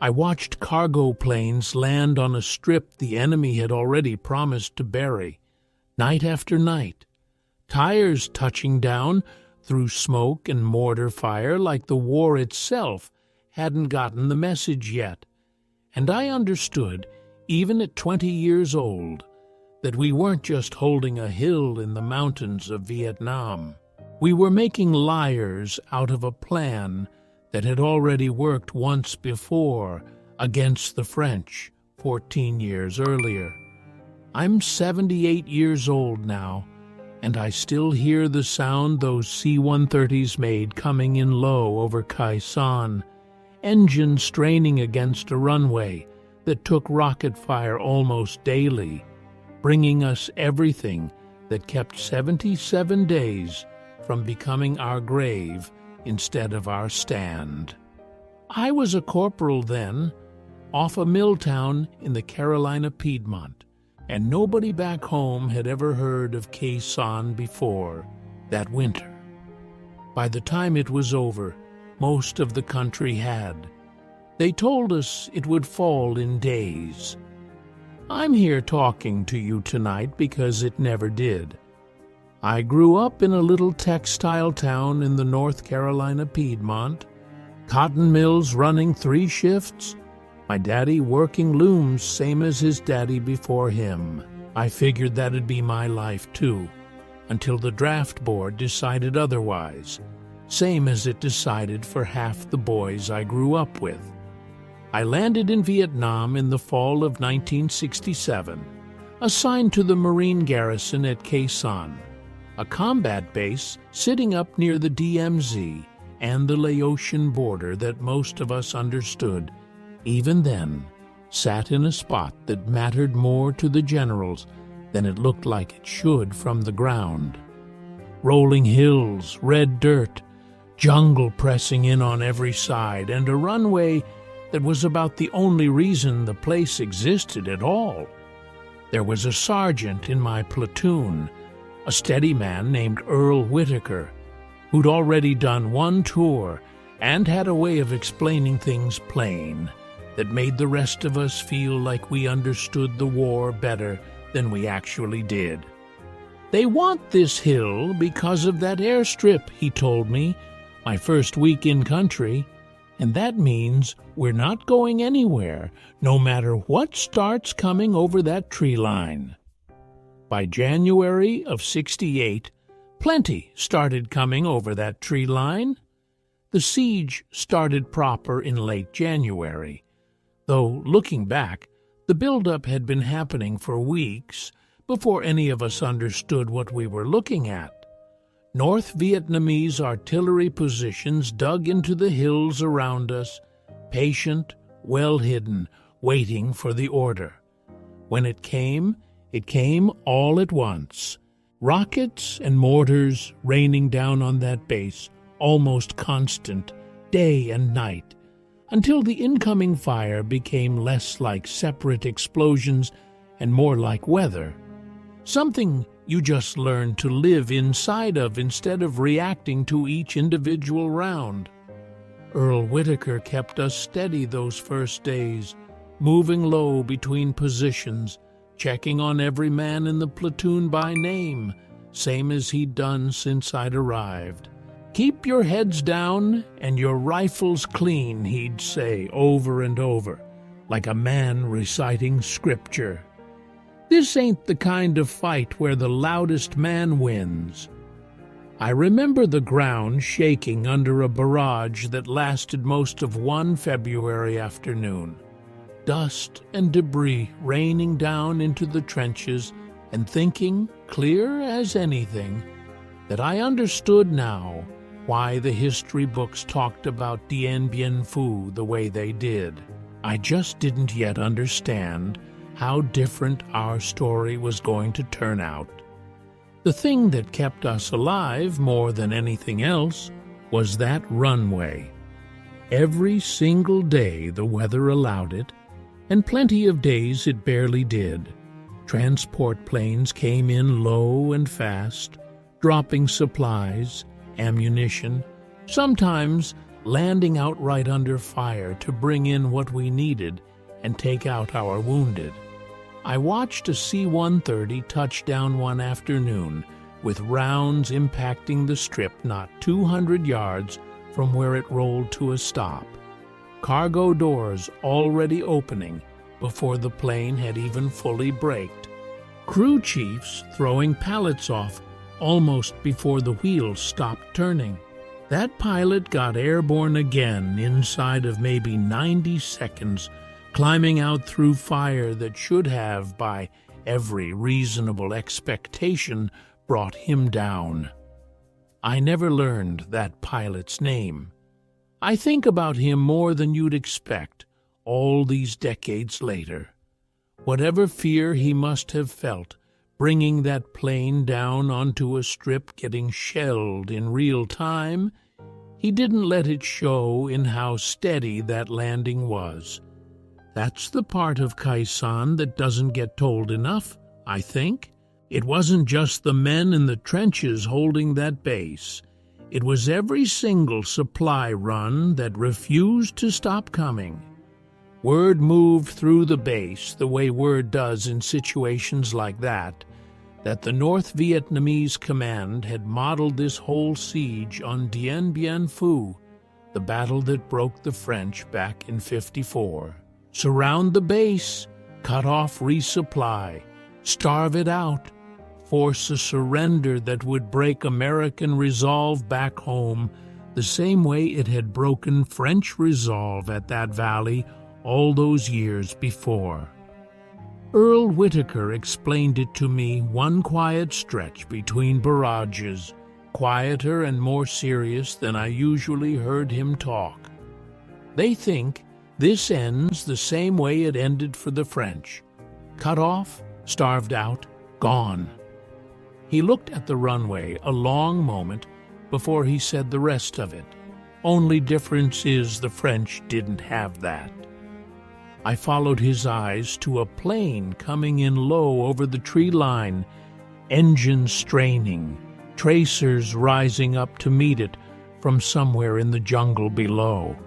I watched cargo planes land on a strip the enemy had already promised to bury, night after night, tires touching down through smoke and mortar fire like the war itself hadn't gotten the message yet. And I understood, even at 20 years old, that we weren't just holding a hill in the mountains of Vietnam. We were making liars out of a plan that had already worked once before against the French 14 years earlier. I'm 78 years old now, and I still hear the sound those C-130s made coming in low over Khe Sanh, engines straining against a runway that took rocket fire almost daily, bringing us everything that kept 77 days from becoming our grave instead of our stand. I was a corporal then, off a mill town in the Carolina Piedmont, and nobody back home had ever heard of Khe Sanh before that winter. By the time it was over, most of the country had. They told us it would fall in days. I'm here talking to you tonight because it never did. I grew up in a little textile town in the North Carolina Piedmont, cotton mills running 3 shifts, my daddy working looms same as his daddy before him. I figured that'd be my life too, until the draft board decided otherwise, same as it decided for half the boys I grew up with. I landed in Vietnam in the fall of 1967, assigned to the Marine garrison at Khe Sanh, a combat base sitting up near the DMZ and the Laotian border that most of us understood, even then, sat in a spot that mattered more to the generals than it looked like it should from the ground. Rolling hills, red dirt, jungle pressing in on every side, and a runway that was about the only reason the place existed at all. There was a sergeant in my platoon, a steady man named Earl Whitaker, who'd already done 1 tour and had a way of explaining things plain that made the rest of us feel like we understood the war better than we actually did. They want this hill because of that airstrip, he told me, my first week in country, and that means we're not going anywhere, no matter what starts coming over that tree line. By January of '68, plenty started coming over that tree line. The siege started proper in late January, though looking back, the buildup had been happening for weeks before any of us understood what we were looking at. North Vietnamese artillery positions dug into the hills around us, patient, well hidden, waiting for the order. When it came all at once. Rockets and mortars raining down on that base, almost constant, day and night, until the incoming fire became less like separate explosions and more like weather. Something you just learn to live inside of instead of reacting to each individual round. Earl Whitaker kept us steady those first days, moving low between positions, checking on every man in the platoon by name, same as he'd done since I'd arrived. "Keep your heads down and your rifles clean," he'd say over and over, like a man reciting scripture. This ain't the kind of fight where the loudest man wins. I remember the ground shaking under a barrage that lasted most of one February afternoon. Dust and debris raining down into the trenches, and thinking, clear as anything, that I understood now why the history books talked about Dien Bien Phu the way they did. I just didn't yet understand how different our story was going to turn out. The thing that kept us alive more than anything else was that runway. Every single day the weather allowed it, and plenty of days it barely did. Transport planes came in low and fast, dropping supplies, ammunition, sometimes landing outright under fire to bring in what we needed and take out our wounded. I watched a C-130 touch down one afternoon, with rounds impacting the strip not 200 yards from where it rolled to a stop. Cargo doors already opening before the plane had even fully braked. Crew chiefs throwing pallets off almost before the wheels stopped turning. That pilot got airborne again inside of maybe 90 seconds, climbing out through fire that should have, by every reasonable expectation, brought him down. I never learned that pilot's name. I think about him more than you'd expect all these decades later. Whatever fear he must have felt, bringing that plane down onto a strip getting shelled in real time, he didn't let it show in how steady that landing was. That's the part of Khe Sanh that doesn't get told enough, I think. It wasn't just the men in the trenches holding that base. It was every single supply run that refused to stop coming. Word moved through the base the way word does in situations like that the North Vietnamese command had modeled this whole siege on Dien Bien Phu, the battle that broke the French back in '54. Surround the base, cut off resupply, starve it out, force a surrender that would break American resolve back home the same way it had broken French resolve at that valley all those years before. Earl Whitaker explained it to me one quiet stretch between barrages, quieter and more serious than I usually heard him talk. They think this ends the same way it ended for the French. Cut off, starved out, gone. He looked at the runway a long moment before he said the rest of it. Only difference is the French didn't have that. I followed his eyes to a plane coming in low over the tree line, engines straining, tracers rising up to meet it from somewhere in the jungle below.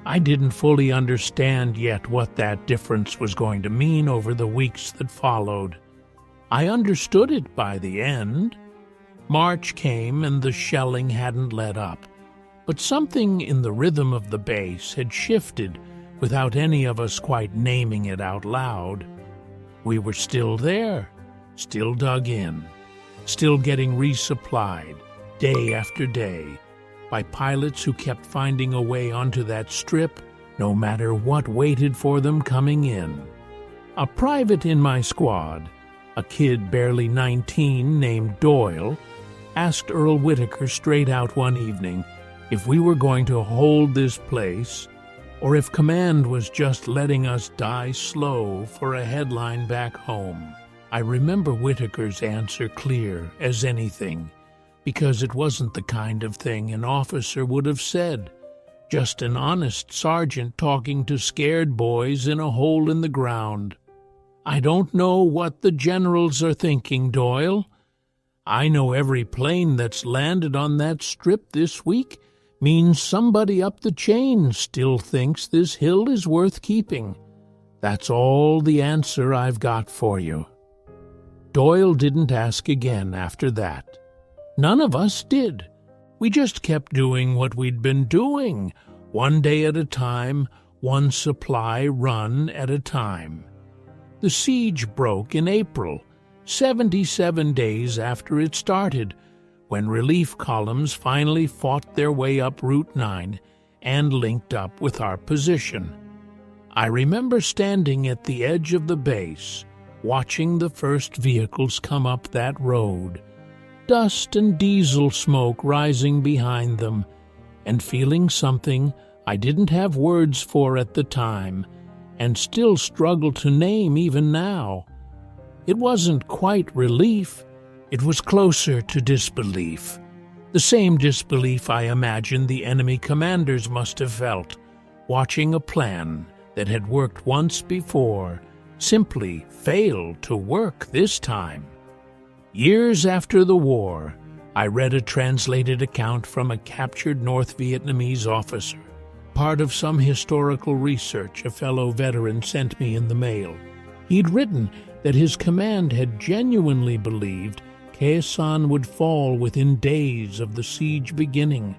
I didn't fully understand yet what that difference was going to mean over the weeks that followed. I understood it by the end. March came and the shelling hadn't let up, but something in the rhythm of the base had shifted without any of us quite naming it out loud. We were still there, still dug in, still getting resupplied day after day by pilots who kept finding a way onto that strip no matter what waited for them coming in. A private in my squad, a kid barely 19 named Doyle, asked Earl Whitaker straight out one evening if we were going to hold this place or if command was just letting us die slow for a headline back home. I remember Whitaker's answer clear as anything, because it wasn't the kind of thing an officer would have said, just an honest sergeant talking to scared boys in a hole in the ground. I don't know what the generals are thinking, Doyle. I know every plane that's landed on that strip this week means somebody up the chain still thinks this hill is worth keeping. That's all the answer I've got for you. Doyle didn't ask again after that. None of us did. We just kept doing what we'd been doing, one day at a time, one supply run at a time. The siege broke in April, 77 days after it started, when relief columns finally fought their way up Route 9 and linked up with our position. I remember standing at the edge of the base, watching the first vehicles come up that road, dust and diesel smoke rising behind them, and feeling something I didn't have words for at the time and still struggle to name even now. It wasn't quite relief. It was closer to disbelief, the same disbelief I imagine the enemy commanders must have felt, watching a plan that had worked once before simply fail to work this time. Years after the war, I read a translated account from a captured North Vietnamese officer, part of some historical research a fellow veteran sent me in the mail. He'd written that his command had genuinely believed Khe Sanh would fall within days of the siege beginning,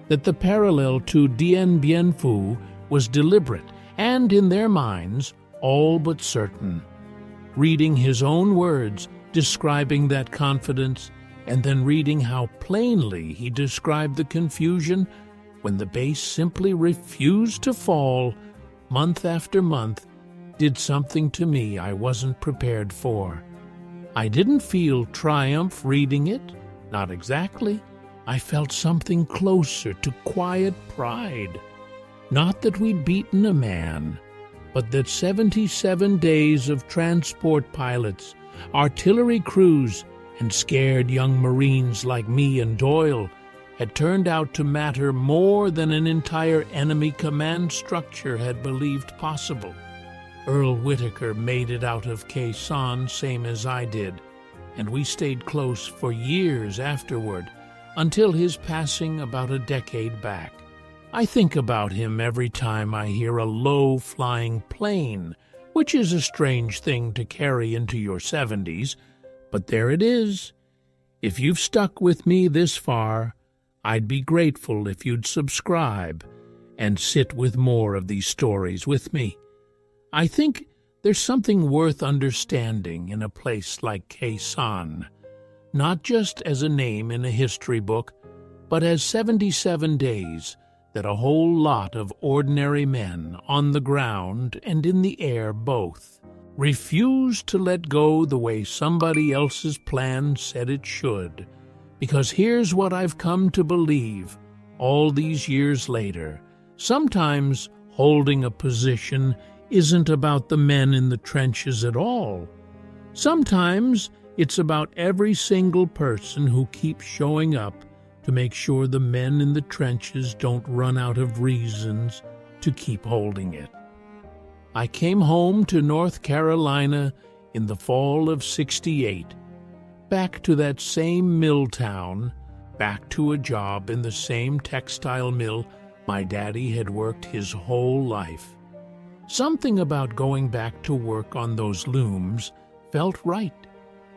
that the parallel to Dien Bien Phu was deliberate and, in their minds, all but certain. Reading his own words describing that confidence, and then reading how plainly he described the confusion when the base simply refused to fall month after month, did something to me I wasn't prepared for. I didn't feel triumph reading it, not exactly. I felt something closer to quiet pride. Not that we'd beaten a man, but that 77 days of transport pilots, artillery crews, and scared young Marines like me and Doyle had turned out to matter more than an entire enemy command structure had believed possible. Earl Whitaker made it out of Khe Sanh same as I did, and we stayed close for years afterward, until his passing about a decade back. I think about him every time I hear a low-flying plane, which is a strange thing to carry into your 70s, but there it is. If you've stuck with me this far, I'd be grateful if you'd subscribe and sit with more of these stories with me. I think there's something worth understanding in a place like Khe Sanh, not just as a name in a history book, but as 77 days that a whole lot of ordinary men on the ground and in the air both refused to let go the way somebody else's plan said it should. Because here's what I've come to believe all these years later. Sometimes holding a position isn't about the men in the trenches at all. Sometimes it's about every single person who keeps showing up to make sure the men in the trenches don't run out of reasons to keep holding it. I came home to North Carolina in the fall of '68, back to that same mill town, back to a job in the same textile mill my daddy had worked his whole life. Something about going back to work on those looms felt right,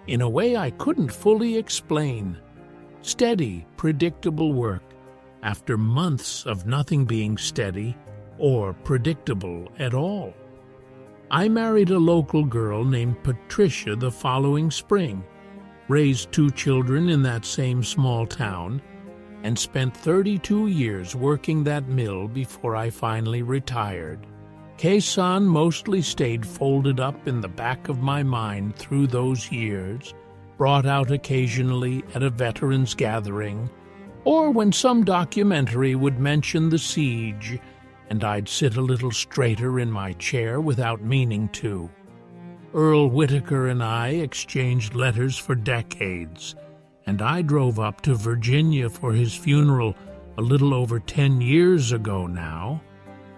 in a way I couldn't fully explain. Steady, predictable work, after months of nothing being steady or predictable at all. I married a local girl named Patricia the following spring, raised 2 children in that same small town, and spent 32 years working that mill before I finally retired. Khe Sanh mostly stayed folded up in the back of my mind through those years, brought out occasionally at a veterans gathering, or when some documentary would mention the siege, and I'd sit a little straighter in my chair without meaning to. Earl Whitaker and I exchanged letters for decades, and I drove up to Virginia for his funeral a little over 10 years ago now,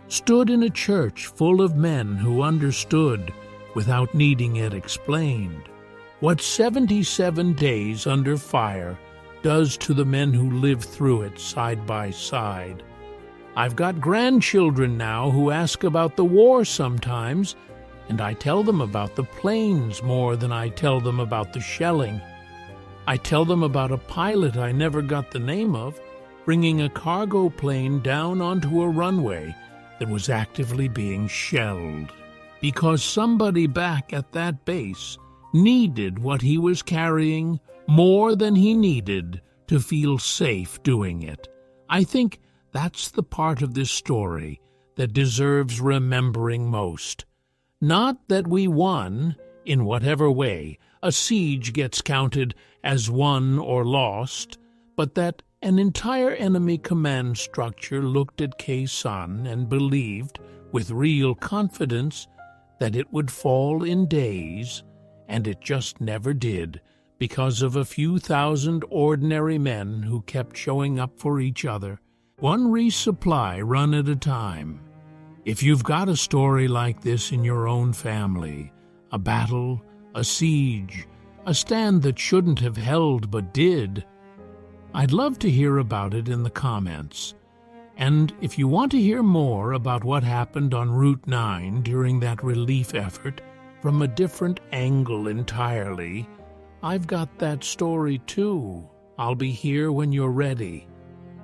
stood in a church full of men who understood, without needing it explained, what 77 days under fire does to the men who live through it side by side. I've got grandchildren now who ask about the war sometimes, and I tell them about the planes more than I tell them about the shelling. I tell them about a pilot I never got the name of, bringing a cargo plane down onto a runway that was actively being shelled, because somebody back at that base needed what he was carrying more than he needed to feel safe doing it. I think that's the part of this story that deserves remembering most. Not that we won, in whatever way a siege gets counted as won or lost, but that an entire enemy command structure looked at Khe Sanh and believed, with real confidence, that it would fall in days, and it just never did, because of a few thousand ordinary men who kept showing up for each other, one resupply run at a time. If you've got a story like this in your own family, a battle, a siege, a stand that shouldn't have held but did, I'd love to hear about it in the comments. And if you want to hear more about what happened on Route 9 during that relief effort from a different angle entirely, I've got that story too. I'll be here when you're ready.